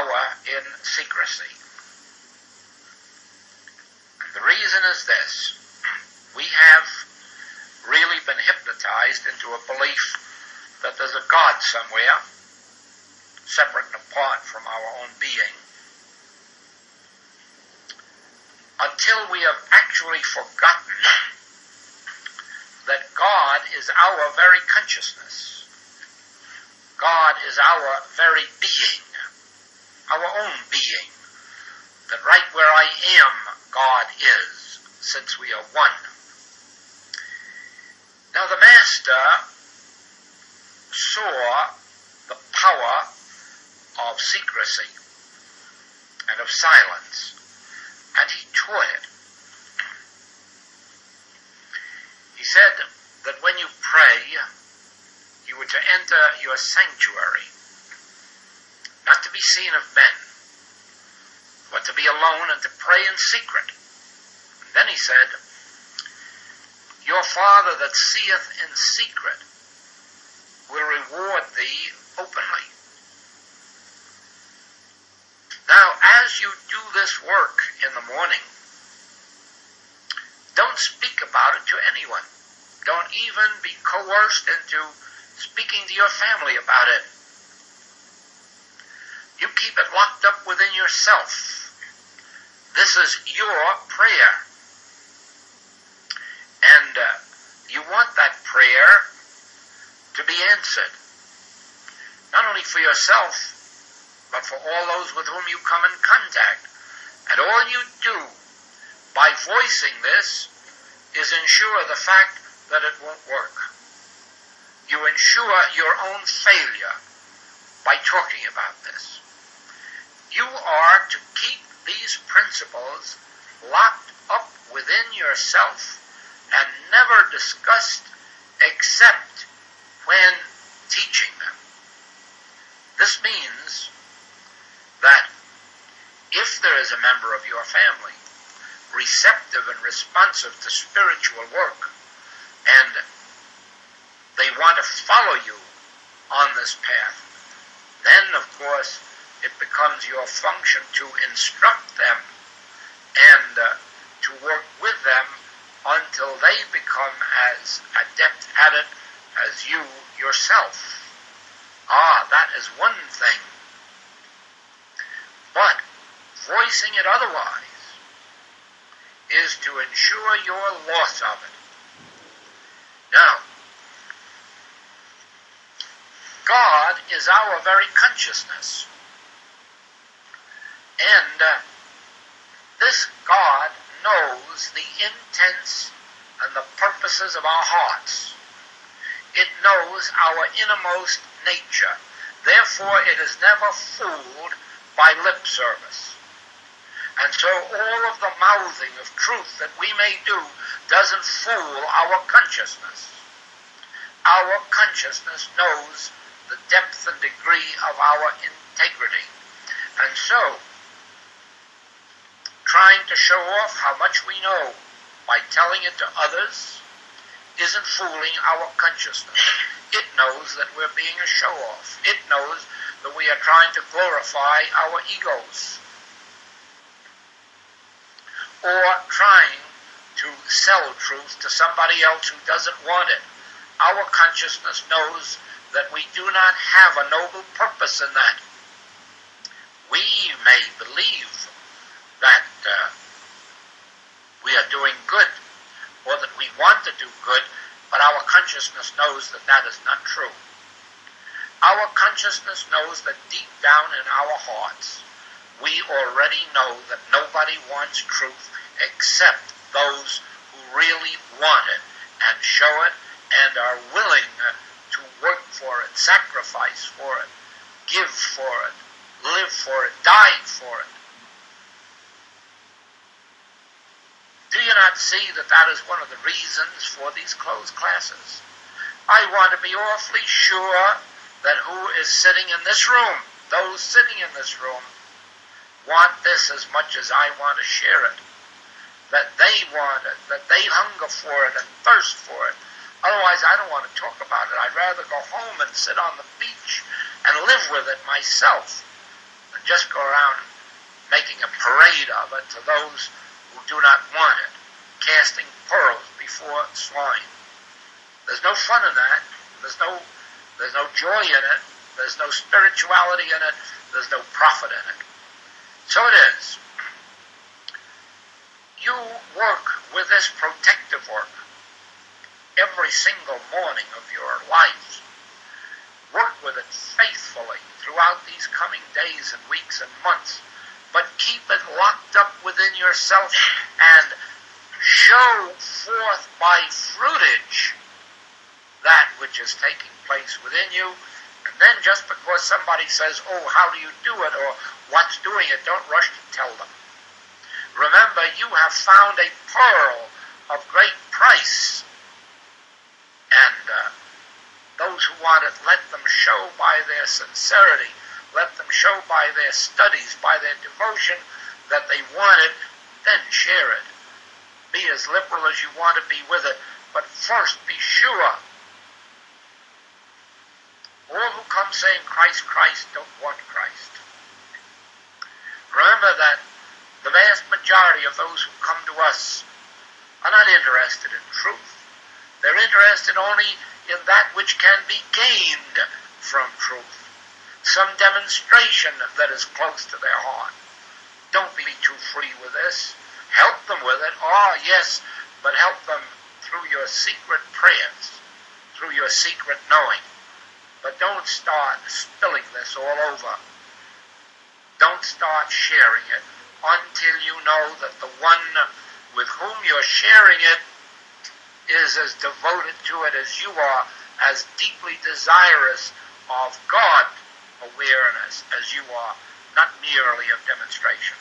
power in secrecy. And the reason is this: we have really been hypnotized into a belief that there's a God somewhere, separate and apart from our own being, until we have actually forgotten that God is our very consciousness. God is our very being, our own being, that right where I am, God is, since we are one. Now the Master saw the power of secrecy and of silence, and he taught it. He said that when you pray, you were to enter your sanctuary, not to be seen of men, but to be alone and to pray in secret. And then he said, your Father that seeth in secret will reward thee openly. Now, as you do this work in the morning, don't speak about it to anyone. Don't even be coerced into speaking to your family about it. You keep it locked up within yourself. This is your prayer. And you want that prayer to be answered. Not only for yourself, but for all those with whom you come in contact. And all you do by voicing this is ensure the fact that it won't work. You ensure your own failure by talking about this. You are to keep these principles locked up within yourself and never discussed except when teaching them. This means that if there is a member of your family receptive and responsive to spiritual work, and they want to follow you on this path, then of course it becomes your function to instruct them and to work with them until they become as adept at it as you yourself. That is one thing. But voicing it otherwise is to ensure your loss of it. Now, God is our very consciousness. And this God knows the intents and the purposes of our hearts. It knows our innermost nature. Therefore, it is never fooled by lip service. And so all of the mouthing of truth that we may do doesn't fool our consciousness. Our consciousness knows the depth and degree of our integrity. And so, trying to show off how much we know by telling it to others isn't fooling our consciousness. It knows that we're being a show-off. It knows that we are trying to glorify our egos, or trying to sell truth to somebody else who doesn't want it. Our consciousness knows that we do not have a noble purpose in that. We may believe that we are doing good, or that we want to do good, but our consciousness knows that that is not true. Our consciousness knows that deep down in our hearts, we already know that nobody wants truth except those who really want it and show it and are willing to work for it, sacrifice for it, give for it, live for it, die for it. Do you not see that that is one of the reasons for these closed classes? I want to be awfully sure that who is sitting in this room, those sitting in this room, want this as much as I want to share it. That they want it, that they hunger for it and thirst for it. Otherwise, I don't want to talk about it. I'd rather go home and sit on the beach and live with it myself than just go around making a parade of it to those who do not want it, casting pearls before swine. There's no fun in that. There's no joy in it. There's no spirituality in it. There's no profit in it. So it is. You work with this protective work every single morning of your life. Work with it faithfully throughout these coming days and weeks and months. But keep it locked up within yourself and show forth by fruitage that which is taking place within you. And then just because somebody says, oh, how do you do it, or what's doing it, don't rush to tell them. Remember, you have found a pearl of great price. And those who want it, let them show by their sincerity, let them show by their studies, by their devotion, that they want it, then share it. Be as liberal as you want to be with it, but first be sure. All who come saying Christ, Christ, don't want Christ. Remember that the vast majority of those who come to us are not interested in truth. They're interested only in that which can be gained from truth. Some demonstration that is close to their heart. Don't be too free with this. Help them with it. Oh, yes, but help them through your secret prayers, through your secret knowing. But don't start spilling this all over. Don't start sharing it until you know that the one with whom you're sharing it is as devoted to it as you are, as deeply desirous of God awareness as you are, not merely of demonstration.